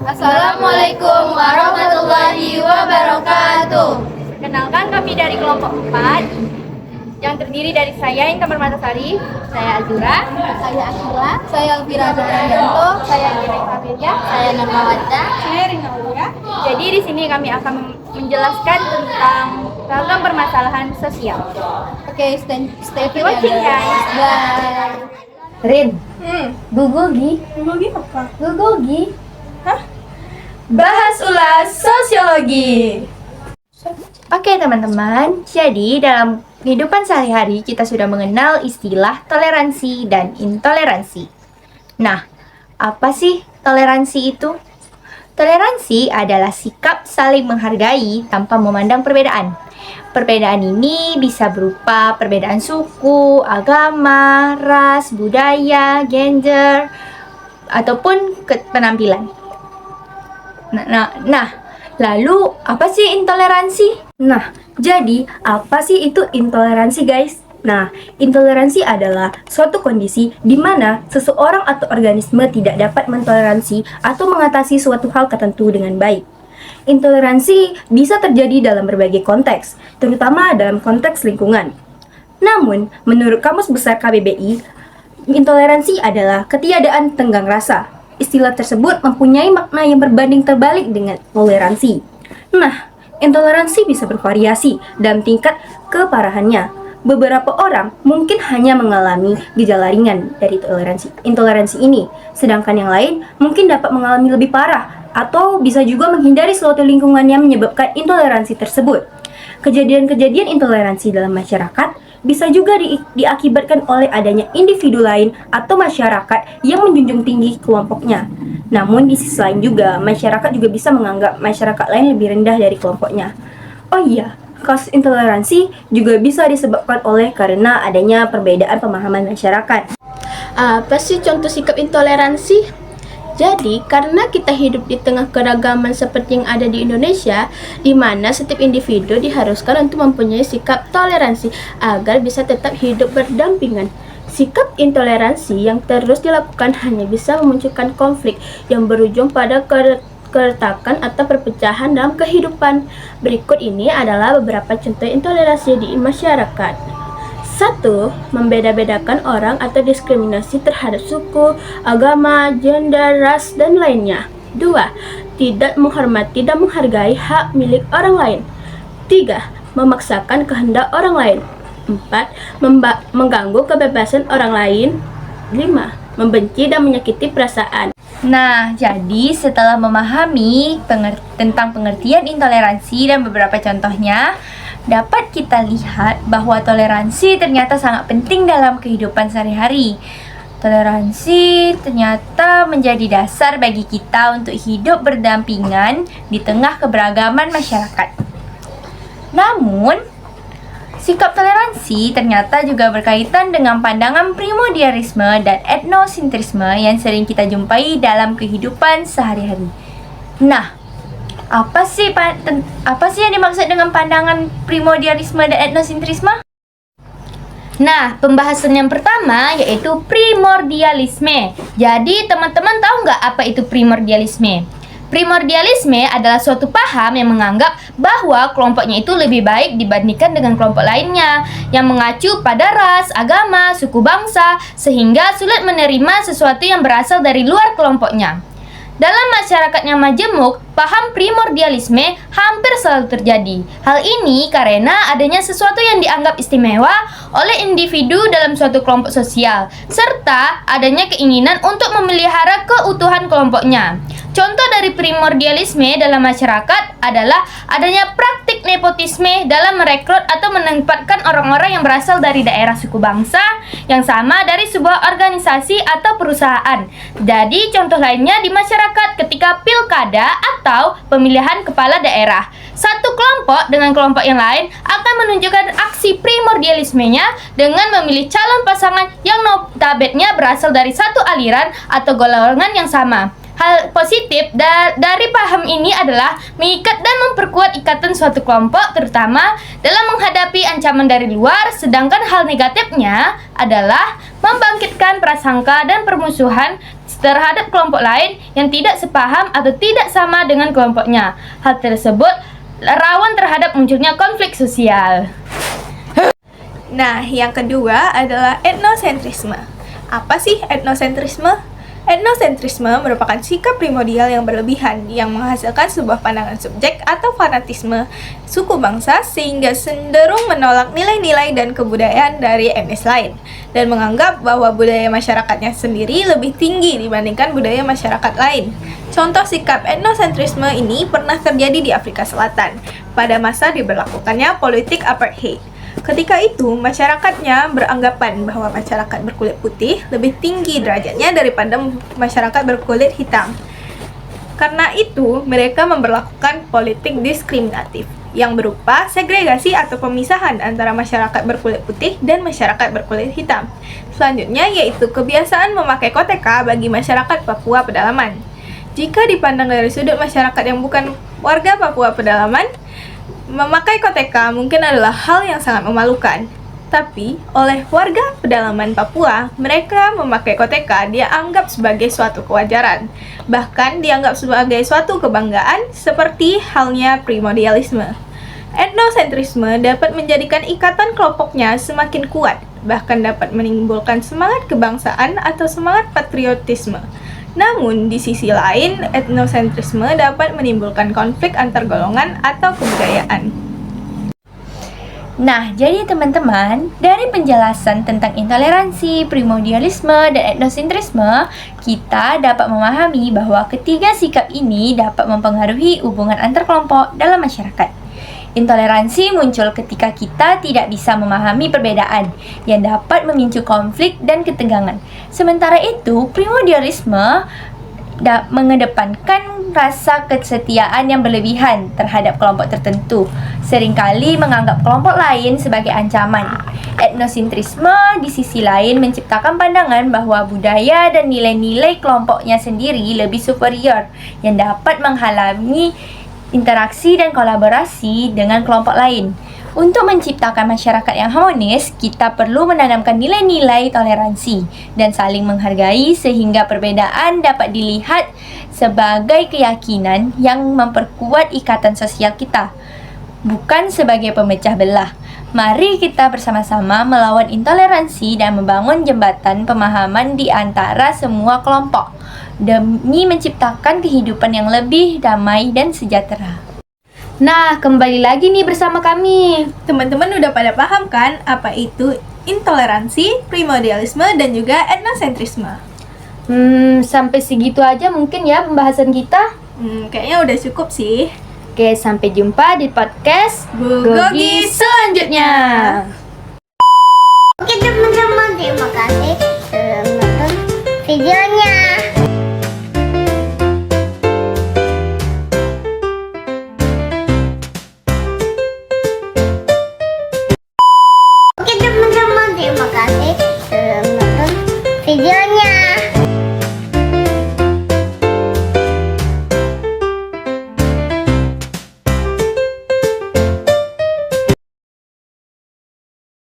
Assalamualaikum warahmatullahi wabarakatuh. Kenalkan, kami dari kelompok 4 yang terdiri dari saya Intan Permatasari, saya Azura, Saya Akila, saya Elvira Zahranyanto, saya Jenny Fabiria. saya Nurmawati. Saya Rina Aulia. Jadi di sini kami akan menjelaskan tentang ragam permasalahan sosial. Oke, stay Keep watching, guys. Bye. Rin, Gugogi, apa? Gugogi. Bahas ulas sosiologi. Oke teman-teman, jadi dalam kehidupan sehari-hari kita sudah mengenal istilah toleransi dan intoleransi. Nah, apa sih toleransi itu? Toleransi adalah sikap saling menghargai tanpa memandang perbedaan. Perbedaan ini bisa berupa perbedaan suku, agama, ras, budaya, gender, ataupun penampilan. Nah, lalu apa sih intoleransi? Nah, jadi apa sih itu intoleransi, guys? Nah, intoleransi adalah suatu kondisi di mana seseorang atau organisme tidak dapat mentoleransi atau mengatasi suatu hal tertentu dengan baik. Intoleransi bisa terjadi dalam berbagai konteks, terutama dalam konteks lingkungan. Namun, menurut Kamus Besar KBBI, intoleransi adalah ketiadaan tenggang rasa. Istilah tersebut mempunyai makna yang berbanding terbalik dengan toleransi. Nah, intoleransi bisa bervariasi dalam tingkat keparahannya. Beberapa orang mungkin hanya mengalami gejala ringan dari intoleransi ini, sedangkan yang lain mungkin dapat mengalami lebih parah atau bisa juga menghindari suatu lingkungan yang menyebabkan intoleransi tersebut. Kejadian-kejadian intoleransi dalam masyarakat bisa juga diakibatkan oleh adanya individu lain atau masyarakat yang menjunjung tinggi kelompoknya. Namun di sisi lain juga, masyarakat juga bisa menganggap masyarakat lain lebih rendah dari kelompoknya. Oh iya, kasus intoleransi juga bisa disebabkan oleh karena adanya perbedaan pemahaman masyarakat. Apa sih contoh sikap intoleransi? Jadi, karena kita hidup di tengah keragaman seperti yang ada di Indonesia, di mana setiap individu diharuskan untuk mempunyai sikap toleransi agar bisa tetap hidup berdampingan. Sikap intoleransi yang terus dilakukan hanya bisa memunculkan konflik yang berujung pada keretakan atau perpecahan dalam kehidupan. Berikut ini adalah beberapa contoh intoleransi di masyarakat. 1. Membeda-bedakan orang atau diskriminasi terhadap suku, agama, gender, ras, dan lainnya. 2. Tidak menghormati dan menghargai hak milik orang lain. 3. Memaksakan kehendak orang lain. 4. Mengganggu kebebasan orang lain. 5. Membenci dan menyakiti perasaan. Nah, jadi setelah memahami tentang pengertian intoleransi dan beberapa contohnya, dapat kita lihat bahwa toleransi ternyata sangat penting dalam kehidupan sehari-hari. Toleransi ternyata menjadi dasar bagi kita untuk hidup berdampingan di tengah keberagaman masyarakat. Namun, sikap toleransi ternyata juga berkaitan dengan pandangan primordialisme dan etnosentrisme yang sering kita jumpai dalam kehidupan sehari-hari. Nah, apa sih yang dimaksud dengan pandangan primordialisme dan etnosentrisme? Nah, pembahasan yang pertama yaitu primordialisme. Jadi, teman-teman tahu nggak apa itu primordialisme? Primordialisme adalah suatu paham yang menganggap bahwa kelompoknya itu lebih baik dibandingkan dengan kelompok lainnya, yang mengacu pada ras, agama, suku bangsa, sehingga sulit menerima sesuatu yang berasal dari luar kelompoknya. Dalam masyarakat yang majemuk, paham primordialisme hampir selalu terjadi. Hal ini karena adanya sesuatu yang dianggap istimewa oleh individu dalam suatu kelompok sosial, serta adanya keinginan untuk memelihara keutuhan kelompoknya. Contoh dari primordialisme dalam masyarakat adalah adanya praktik nepotisme dalam merekrut atau menempatkan orang-orang yang berasal dari daerah suku bangsa yang sama dari sebuah organisasi atau perusahaan. Jadi contoh lainnya di masyarakat ketika pilkada atau pemilihan kepala daerah. Satu kelompok dengan kelompok yang lain akan menunjukkan aksi primordialismenya dengan memilih calon pasangan yang notabene berasal dari satu aliran atau golongan yang sama. Hal positif dari paham ini adalah mengikat dan memperkuat ikatan suatu kelompok, terutama dalam menghadapi ancaman dari luar, sedangkan hal negatifnya adalah membangkitkan prasangka dan permusuhan terhadap kelompok lain yang tidak sepaham atau tidak sama dengan kelompoknya. Hal tersebut rawan terhadap munculnya konflik sosial. Nah, yang kedua adalah etnosentrisme. Apa sih etnosentrisme? Etnosentrisme merupakan sikap primordial yang berlebihan yang menghasilkan sebuah pandangan subjek atau fanatisme suku bangsa sehingga cenderung menolak nilai-nilai dan kebudayaan dari etnis lain dan menganggap bahwa budaya masyarakatnya sendiri lebih tinggi dibandingkan budaya masyarakat lain. Contoh sikap etnosentrisme ini pernah terjadi di Afrika Selatan pada masa diberlakukannya politik apartheid. Ketika itu, masyarakatnya beranggapan bahwa masyarakat berkulit putih lebih tinggi derajatnya daripada masyarakat berkulit hitam. Karena itu, mereka memberlakukan politik diskriminatif yang berupa segregasi atau pemisahan antara masyarakat berkulit putih dan masyarakat berkulit hitam. Selanjutnya yaitu kebiasaan memakai koteka bagi masyarakat Papua pedalaman. Jika dipandang dari sudut masyarakat yang bukan warga Papua pedalaman, memakai koteka mungkin adalah hal yang sangat memalukan. Tapi, oleh warga pedalaman Papua, mereka memakai koteka dianggap sebagai suatu kewajaran. Bahkan dianggap sebagai suatu kebanggaan seperti halnya primordialisme. Etnosentrisme dapat menjadikan ikatan kelompoknya semakin kuat, bahkan dapat menimbulkan semangat kebangsaan atau semangat patriotisme. Namun, di sisi lain, etnosentrisme dapat menimbulkan konflik antar golongan atau kebudayaan. Nah, jadi teman-teman, dari penjelasan tentang intoleransi, primordialisme, dan etnosentrisme, kita dapat memahami bahwa ketiga sikap ini dapat mempengaruhi hubungan antar kelompok dalam masyarakat. Intoleransi muncul ketika kita tidak bisa memahami perbedaan yang dapat memicu konflik dan ketegangan. Sementara itu, primordialisme mengedepankan rasa kesetiaan yang berlebihan terhadap kelompok tertentu, seringkali menganggap kelompok lain sebagai ancaman. Etnosentrisme di sisi lain menciptakan pandangan bahwa budaya dan nilai-nilai kelompoknya sendiri lebih superior yang dapat menghalangi interaksi dan kolaborasi dengan kelompok lain. Untuk menciptakan masyarakat yang harmonis, kita perlu menanamkan nilai-nilai toleransi dan saling menghargai sehingga perbedaan dapat dilihat sebagai keyakinan yang memperkuat ikatan sosial kita, bukan sebagai pemecah belah. Mari kita bersama-sama melawan intoleransi dan membangun jembatan pemahaman di antara semua kelompok demi menciptakan kehidupan yang lebih damai dan sejahtera. Nah, kembali lagi nih bersama kami. Teman-teman udah pada paham kan apa itu intoleransi, primordialisme, dan juga etnosentrisme? Sampai segitu aja mungkin ya pembahasan kita. Kayaknya udah cukup sih. Oke, sampai jumpa di podcast Bulgogi selanjutnya. Oke teman-teman, terima kasih sudah menonton videonya. Oke teman-teman, terima kasih sudah menonton videonya.